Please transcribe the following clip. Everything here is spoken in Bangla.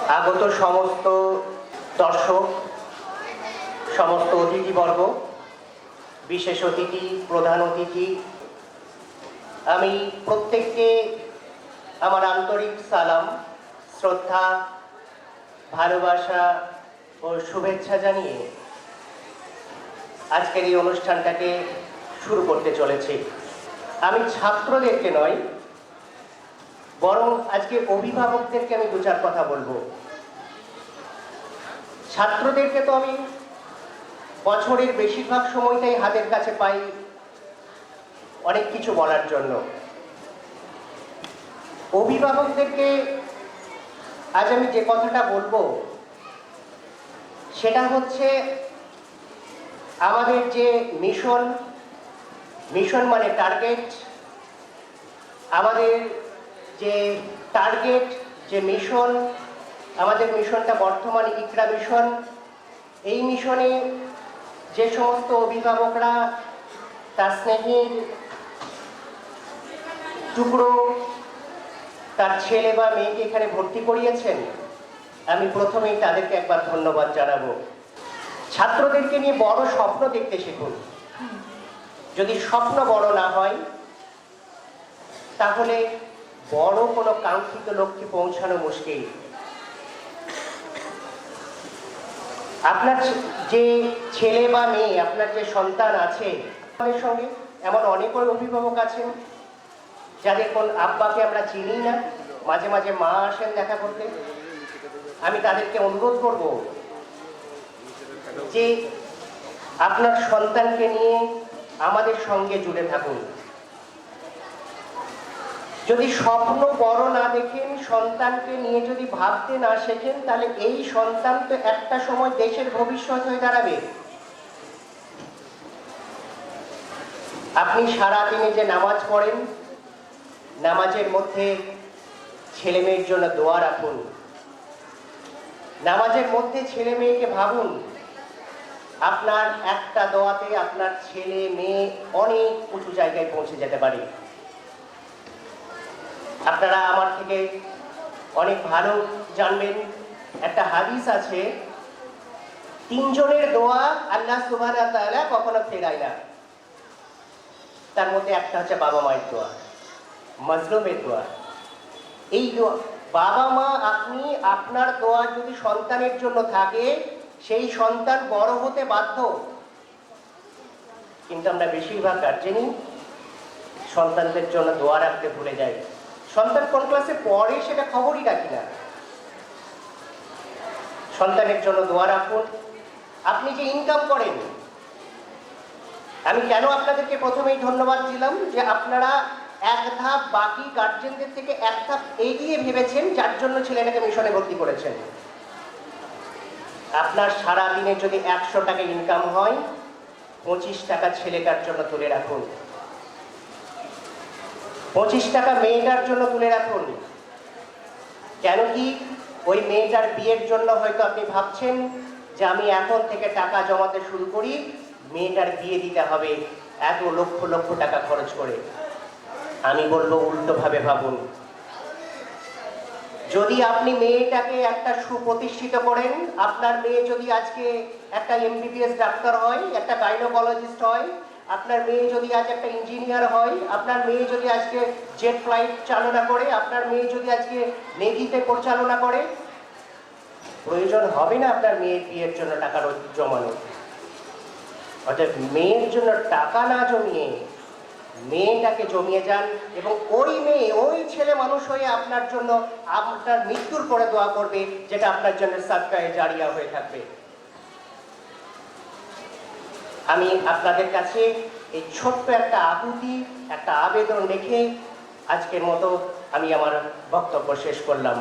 আগত সমস্ত দর্শক, সমস্ত অতিথিবর্গ, বিশেষ অতিথি, প্রধান অতিথি, আমি প্রত্যেককে আমার আন্তরিক সালাম, শ্রদ্ধা, ভালোবাসা ও শুভেচ্ছা জানিয়ে আজকের এই অনুষ্ঠানটাকে শুরু করতে চলেছি। আমি ছাত্রদেরকে নয়, বরং আজকে অভিভাবকদেরকে আমি দু চার কথা বলবো। ছাত্রদেরকে তো আমি বছরের বেশিরভাগ সময়টাই হাতের কাছে পাই অনেক কিছু বলার জন্য। অভিভাবকদেরকে আজ আমি যে কথাটা বলবো সেটা হচ্ছে আমাদের যে মিশন মানে টার্গেট, আমাদের যে টার্গেট, যে মিশন, আমাদের মিশনটা বর্তমান ইকরা মিশন। এই মিশনে যে সমস্ত অভিভাবকরা তার স্নেহের টুকরো তার ছেলে বা মেয়েকে এখানে ভর্তি করিয়েছেন, আমি প্রথমেই তাদেরকে একবার ধন্যবাদ জানাবো। ছাত্রদেরকে নিয়ে বড় স্বপ্ন দেখতে শিখুন। যদি স্বপ্ন বড় না হয় তাহলে বড় কোনো কাঙ্ক্ষিত লক্ষ্যে পৌঁছানো মুশকিল। আপনার যে ছেলে বা মেয়ে, আপনার যে সন্তান আছে, আমাদের সঙ্গে এমন অনেক অভিভাবক আছেন যাদের কোন আব্বাকে আমরা চিনি না, মাঝে মাঝে মা আসেন দেখা করতে। আমি তাদেরকে অনুরোধ করব যে আপনার সন্তানকে নিয়ে আমাদের সঙ্গে জুড়ে থাকুন। যদি স্বপ্ন বড় না দেখেন, সন্তানকে নিয়ে যদি ভাবতে না শেখেন, তাহলে এই সন্তান তো একটা সময় দেশের ভবিষ্যৎ হয়ে দাঁড়াবে। আপনি সারাদিনে যে নামাজ পড়েন, নামাজের মধ্যে ছেলে মেয়ের জন্য দোয়া রাখুন। নামাজের মধ্যে ছেলে মেয়েকে ভাবুন। আপনার একটা দোয়াতে আপনার ছেলে মেয়ে অনেক উঁচু জায়গায় পৌঁছে যেতে পারে। আপনারা আমার থেকে অনেক ভালো জানবেন, একটা হাদিস আছে, তিনজনের দোয়া আল্লাহ সুবহানাহু ওয়া তাআলা কখনো ফেরায় না। তার মধ্যে একটা হচ্ছে বাবা মায়ের দোয়া, মাজলুমের দোয়া। এই দোয়া, বাবা মা, আপনি আপনার দোয়া যদি সন্তানের জন্য থাকে, সেই সন্তান বড় হতে বাধ্য। কিন্তু আমরা বেশিরভাগ গার্জেনই সন্তানদের জন্য দোয়া রাখতে ভুলে যাই। সন্তান কোন ক্লাসে পড়ে সেটা খবরই রাখি না। সন্তানের জন্য দোয়া রাখুন। আপনি যে ইনকাম করেন, আমি কেন আপনাদেরকে প্রথমেই ধন্যবাদ দিলাম যে আপনারা এক ধাপ বাকি গার্জেনদের থেকে এক ধাপ এগিয়ে ভেবেছেন, যার জন্য ছেলেটাকে মিশনে ভর্তি করেছেন। আপনার সারা দিনে যদি 100 টাকা ইনকাম হয়, 25 টাকা ছেলেটার জন্য তুলে রাখুন, 25 টাকা মেয়েটার জন্য তুলে রাখুন। কেন কি, ওই মেয়েটার বিয়ের জন্য হয়তো আপনি ভাবছেন যে আমি এখন থেকে টাকা জমাতে শুরু করি, মেয়েটার বিয়ে দিতে হবে এত লক্ষ লক্ষ টাকা খরচ করে। আমি বলবো উল্টোভাবে ভাবুন। যদি আপনি মেয়েটাকে একটা সুপ্রতিষ্ঠিত করেন, আপনার মেয়ে যদি আজকে একটা এমবিবিএস ডাক্তার হয়, একটা গাইনোকোলজিস্ট হয়, আপনার মেয়ে যদি আজ একটা ইঞ্জিনিয়ার হয়, আপনার মেয়ে যদি আজকে জেট ফ্লাইট চালনা করে, আপনার মেয়ে যদি আজকে নেভিতে পরিচালনা করে, প্রয়োজন হবে না আপনার মেয়ের বিয়ের জন্য টাকা জমানো। অর্থাৎ মেয়ের জন্য টাকা না জমিয়ে মেয়েটাকে জমিয়ে যান, এবং ওই মেয়ে, ওই ছেলে মানুষ হয়ে আপনার জন্য আপনার মৃত্যুর পরে দোয়া করবে, যেটা আপনার জন্য সাদকায়ে জারিয়া হয়ে থাকবে। আমি আপনাদের কাছে এই ছোট্ট একটা আকুতি, একটা আবেদন রেখে আজকের মতো আমি আমার বক্তব্য শেষ করলাম।